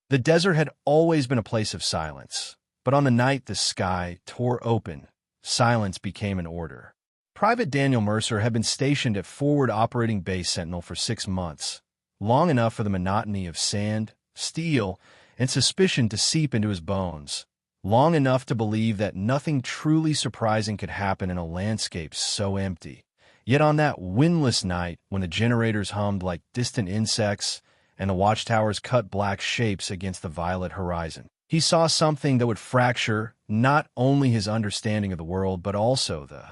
The desert had always been a place of silence, but on the night the sky tore open, silence became an order. Private Daniel Mercer had been stationed at Forward Operating Base Sentinel for 6 months, long enough for the monotony of sand, steel, and suspicion to seep into his bones, long enough to believe that nothing truly surprising could happen in a landscape so empty. Yet on that windless night, when the generators hummed like distant insects and the watchtowers cut black shapes against the violet horizon, he saw something that would fracture not only his understanding of the world, but also the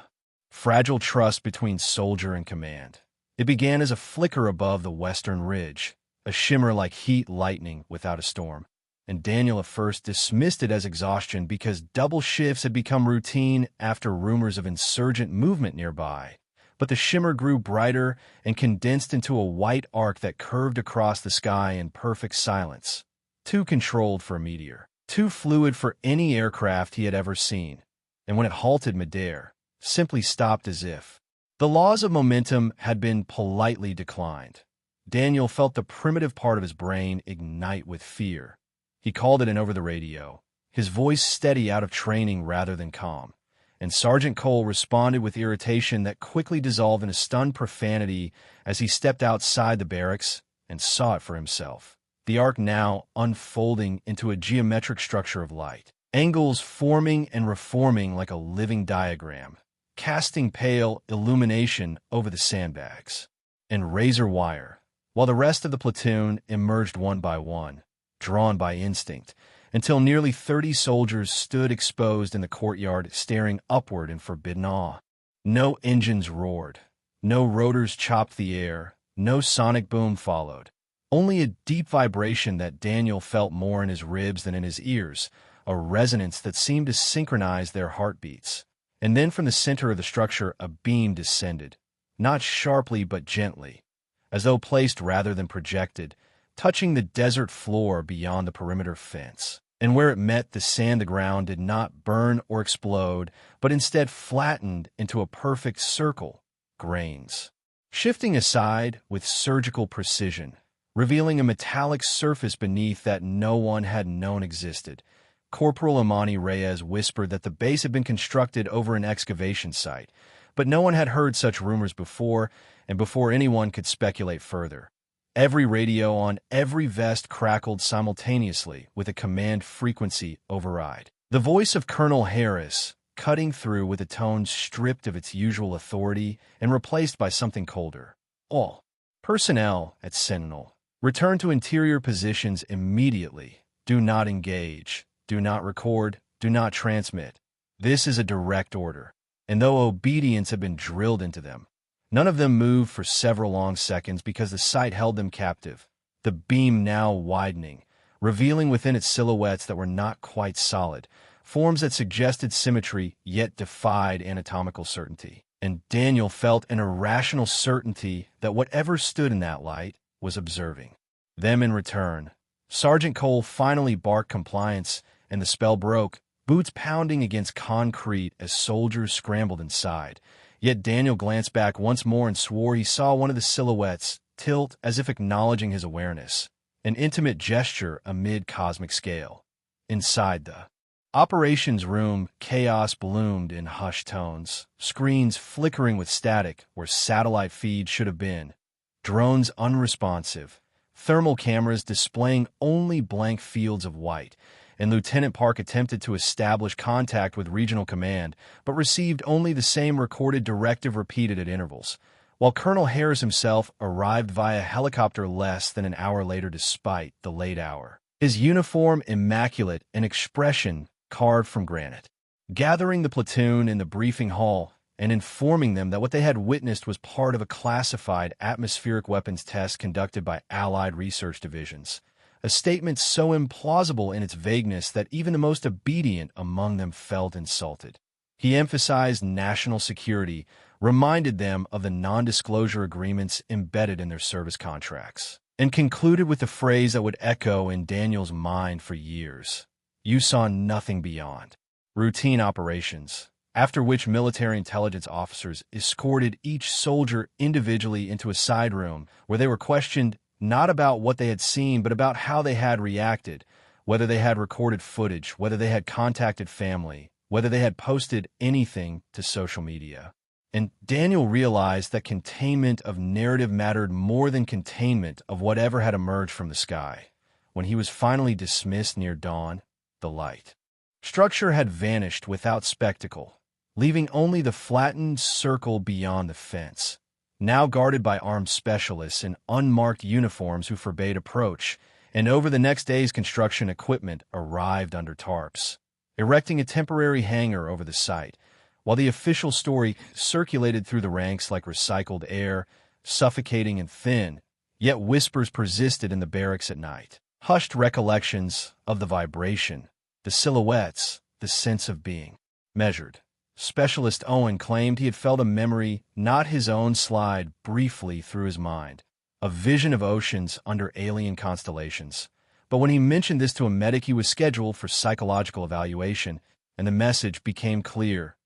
fragile trust between soldier and command. It began as a flicker above the western ridge, a shimmer like heat lightning without a storm. And Daniel at first dismissed it as exhaustion because double shifts had become routine after rumors of insurgent movement nearby. But the shimmer grew brighter and condensed into a white arc that curved across the sky in perfect silence, too controlled for a meteor, too fluid for any aircraft he had ever seen. And when it halted midair, simply stopped as if the laws of momentum had been politely declined. Daniel felt the primitive part of his brain ignite with fear. He called it in over the radio, his voice steady out of training rather than calm. And Sergeant Cole responded with irritation that quickly dissolved in a stunned profanity as he stepped outside the barracks and saw it for himself. The arc now unfolding into a geometric structure of light, angles forming and reforming like a living diagram, casting pale illumination over the sandbags and razor wire, while the rest of the platoon emerged one by one, drawn by instinct, until nearly 30 soldiers stood exposed in the courtyard staring upward in forbidden awe. No engines roared, no rotors chopped the air, no sonic boom followed. Only a deep vibration that Daniel felt more in his ribs than in his ears, a resonance that seemed to synchronize their heartbeats. And then from the center of the structure a beam descended, not sharply but gently, as though placed rather than projected, touching the desert floor beyond the perimeter fence. And where it met the sand, the ground did not burn or explode, but instead flattened into a perfect circle, grains, shifting aside with surgical precision, revealing a metallic surface beneath that no one had known existed. Corporal Imani Reyes whispered that the base had been constructed over an excavation site, but no one had heard such rumors before, and before anyone could speculate further. Every radio on every vest crackled simultaneously with a command frequency override. The voice of Colonel Harris, cutting through with a tone stripped of its usual authority and replaced by something colder. All personnel at Sentinel, return to interior positions immediately. Do not engage. Do not record. Do not transmit. This is a direct order. And though obedience had been drilled into them, none of them moved for several long seconds because the sight held them captive, the beam now widening, revealing within its silhouettes that were not quite solid, forms that suggested symmetry yet defied anatomical certainty. And Daniel felt an irrational certainty that whatever stood in that light was observing them in return. Sergeant Cole finally barked compliance, and the spell broke, boots pounding against concrete as soldiers scrambled inside. Yet Daniel glanced back once more and swore he saw one of the silhouettes tilt as if acknowledging his awareness, an intimate gesture amid cosmic scale. Inside the operations room, chaos bloomed in hushed tones, screens flickering with static where satellite feeds should have been, drones unresponsive, thermal cameras displaying only blank fields of white, and Lieutenant Park attempted to establish contact with Regional Command, but received only the same recorded directive repeated at intervals, while Colonel Harris himself arrived via helicopter less than an hour later despite the late hour, his uniform immaculate and expression carved from granite. Gathering the platoon in the briefing hall and informing them that what they had witnessed was part of a classified atmospheric weapons test conducted by Allied research divisions, a statement so implausible in its vagueness that even the most obedient among them felt insulted. He emphasized national security, reminded them of the non-disclosure agreements embedded in their service contracts, and concluded with the phrase that would echo in Daniel's mind for years: "You saw nothing beyond routine operations," after which military intelligence officers escorted each soldier individually into a side room where they were questioned not about what they had seen, but about how they had reacted, whether they had recorded footage, whether they had contacted family, whether they had posted anything to social media. And Daniel realized that containment of narrative mattered more than containment of whatever had emerged from the sky. When he was finally dismissed near dawn, the light structure had vanished without spectacle, leaving only the flattened circle beyond the fence, now guarded by armed specialists in unmarked uniforms who forbade approach. And over the next days, construction equipment arrived under tarps, erecting a temporary hangar over the site, while the official story circulated through the ranks like recycled air, suffocating and thin. Yet whispers persisted in the barracks at night, hushed recollections of the vibration, the silhouettes, the sense of being measured. Specialist Owen claimed he had felt a memory, not his own, slide briefly through his mind, a vision of oceans under alien constellations. But when he mentioned this to a medic, he was scheduled for psychological evaluation, and the message became clear.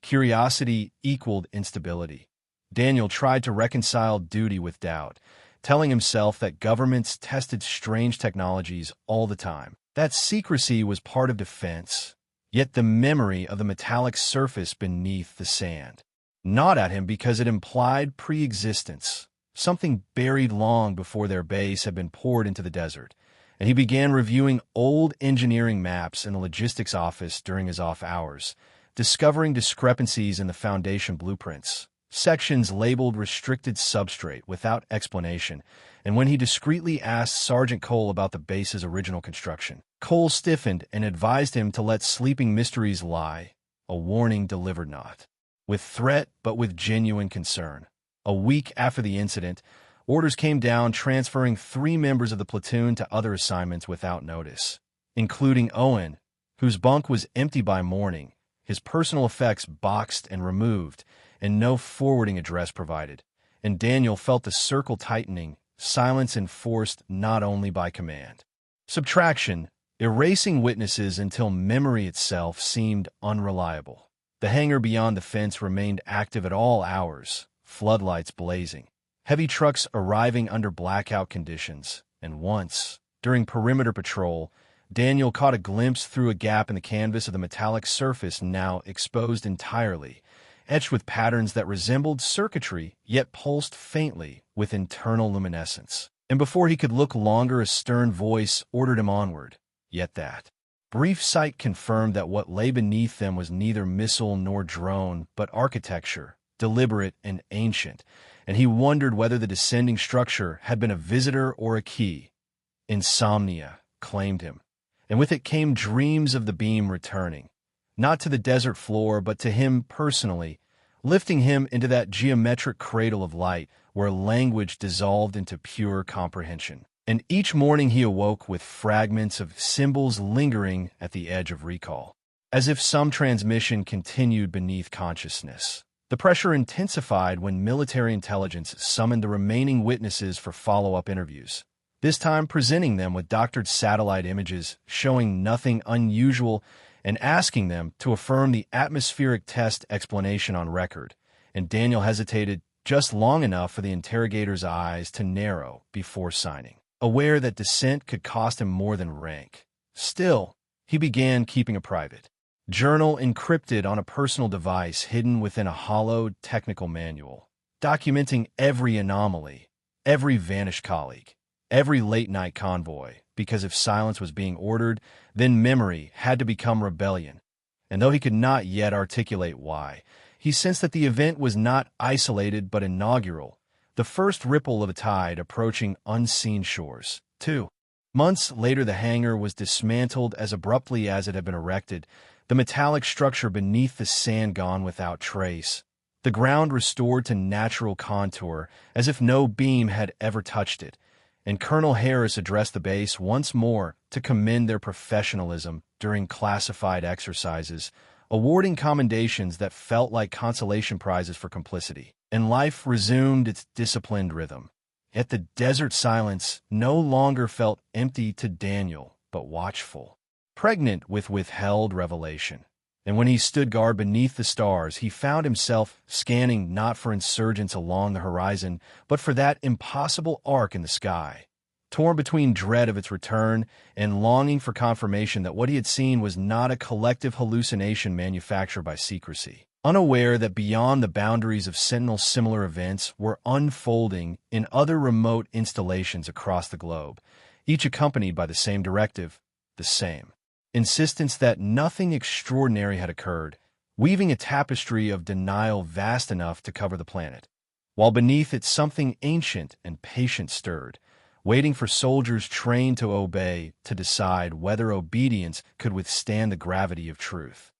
Curiosity equaled instability. Daniel tried to reconcile duty with doubt, telling himself that governments tested strange technologies all the time, that secrecy was part of defense. Yet the memory of the metallic surface beneath the sand gnawed at him because it implied pre-existence, something buried long before their base had been poured into the desert. And he began reviewing old engineering maps in the logistics office during his off hours, discovering discrepancies in the foundation blueprints, sections labeled restricted substrate without explanation. And when he discreetly asked Sergeant Cole about the base's original construction, Cole stiffened and advised him to let sleeping mysteries lie, a warning delivered not with threat but with genuine concern. A week after the incident, orders came down transferring 3 members of the platoon to other assignments without notice, including Owen, whose bunk was empty by morning, his personal effects boxed and removed, and no forwarding address provided. And Daniel felt the circle tightening, silence enforced not only by command. Subtraction, erasing witnesses until memory itself seemed unreliable. The hangar beyond the fence remained active at all hours, floodlights blazing, heavy trucks arriving under blackout conditions, and once, during perimeter patrol, Daniel caught a glimpse through a gap in the canvas of the metallic surface now exposed entirely, etched with patterns that resembled circuitry, yet pulsed faintly with internal luminescence. And before he could look longer, a stern voice ordered him onward. Yet that brief sight confirmed that what lay beneath them was neither missile nor drone, but architecture, deliberate and ancient, and he wondered whether the descending structure had been a visitor or a key. Insomnia claimed him, and with it came dreams of the beam returning, not to the desert floor, but to him personally, lifting him into that geometric cradle of light where language dissolved into pure comprehension. And each morning he awoke with fragments of symbols lingering at the edge of recall, as if some transmission continued beneath consciousness. The pressure intensified when military intelligence summoned the remaining witnesses for follow-up interviews, this time presenting them with doctored satellite images showing nothing unusual and asking them to affirm the atmospheric test explanation on record. And Daniel hesitated just long enough for the interrogator's eyes to narrow before signing, aware that dissent could cost him more than rank. Still, he began keeping a private journal encrypted on a personal device hidden within a hollowed technical manual, documenting every anomaly, every vanished colleague, every late-night convoy, because if silence was being ordered, then memory had to become rebellion. And though he could not yet articulate why, he sensed that the event was not isolated but inaugural, the first ripple of a tide approaching unseen shores. 2 months later, the hangar was dismantled as abruptly as it had been erected, the metallic structure beneath the sand gone without trace, the ground restored to natural contour as if no beam had ever touched it. And Colonel Harris addressed the base once more to commend their professionalism during classified exercises, awarding commendations that felt like consolation prizes for complicity. And life resumed its disciplined rhythm. Yet the desert silence no longer felt empty to Daniel, but watchful, pregnant with withheld revelation. And when he stood guard beneath the stars, he found himself scanning not for insurgents along the horizon, but for that impossible arc in the sky, torn between dread of its return and longing for confirmation that what he had seen was not a collective hallucination manufactured by secrecy. Unaware that beyond the boundaries of Sentinel's similar events were unfolding in other remote installations across the globe, each accompanied by the same directive, the same insistence that nothing extraordinary had occurred, weaving a tapestry of denial vast enough to cover the planet, while beneath it something ancient and patient stirred, waiting for soldiers trained to obey to decide whether obedience could withstand the gravity of truth.